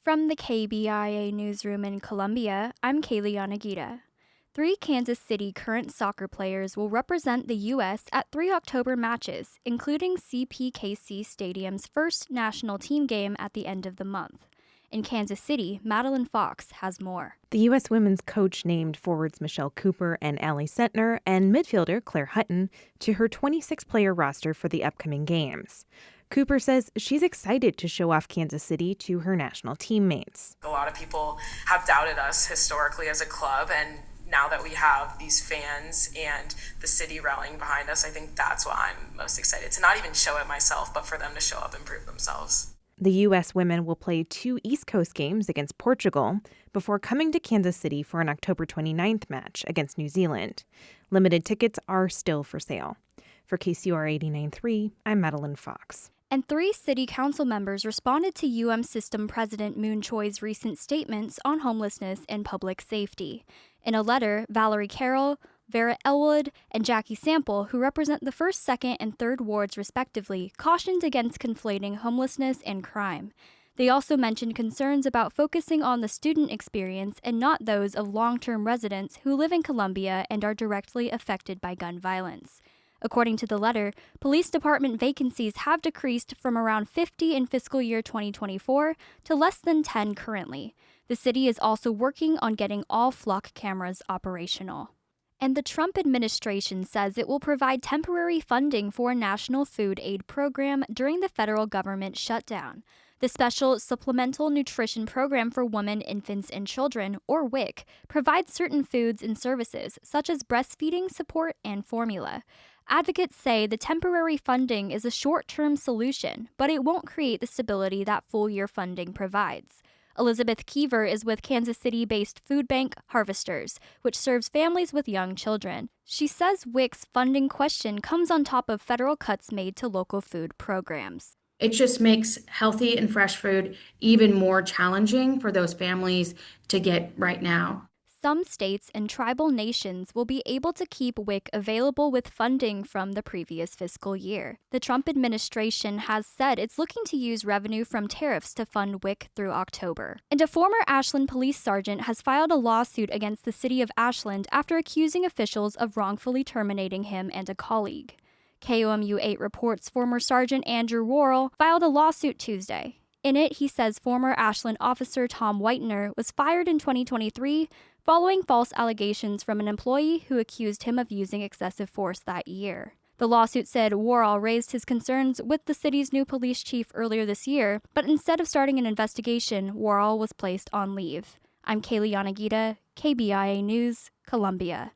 From the KBIA Newsroom in Columbia, I'm Kaylee Yanagita. 3 Kansas City current soccer players will represent the U.S. at 3 October matches, including CPKC Stadium's first national team game at the end of the month. In Kansas City, Madeline Fox has more. The U.S. women's coach named forwards Michelle Cooper and Allie Sentner and midfielder Claire Hutton to her 26-player roster for the upcoming games. Cooper says she's excited to show off Kansas City to her national teammates. A lot of people have doubted us historically as a club, and now that we have these fans and the city rallying behind us, I think that's what I'm most excited to not even show it myself, but for them to show up and prove themselves. The U.S. women will play 2 East Coast games against Portugal before coming to Kansas City for an October 29th match against New Zealand. Limited tickets are still for sale. For KCUR 89.3, I'm Madeline Fox. And 3 city council members responded to UM System President Moon Choi's recent statements on homelessness and public safety. In a letter, Valerie Carroll, Vera Elwood, and Jackie Sample, who represent the 1st, 2nd, and 3rd wards respectively, cautioned against conflating homelessness and crime. They also mentioned concerns about focusing on the student experience and not those of long-term residents who live in Columbia and are directly affected by gun violence. According to the letter, police department vacancies have decreased from around 50 in fiscal year 2024 to less than 10 currently. The city is also working on getting all flock cameras operational. And the Trump administration says it will provide temporary funding for a national food aid program during the federal government shutdown. The Special Supplemental Nutrition Program for Women, Infants, and Children, or WIC, provides certain foods and services, such as breastfeeding support and formula. Advocates say the temporary funding is a short-term solution, but it won't create the stability that full-year funding provides. Elizabeth Keever is with Kansas City-based food bank Harvesters, which serves families with young children. She says WIC's funding question comes on top of federal cuts made to local food programs. It just makes healthy and fresh food even more challenging for those families to get right now. Some states and tribal nations will be able to keep WIC available with funding from the previous fiscal year. The Trump administration has said it's looking to use revenue from tariffs to fund WIC through October. And a former Ashland police sergeant has filed a lawsuit against the city of Ashland after accusing officials of wrongfully terminating him and a colleague. KOMU 8 reports former Sergeant Andrew Worrell filed a lawsuit Tuesday. In it, he says former Ashland officer Tom Whitener was fired in 2023 following false allegations from an employee who accused him of using excessive force that year. The lawsuit said Worrell raised his concerns with the city's new police chief earlier this year, but instead of starting an investigation, Worrell was placed on leave. I'm Kaylee Yanagita, KBIA News, Columbia.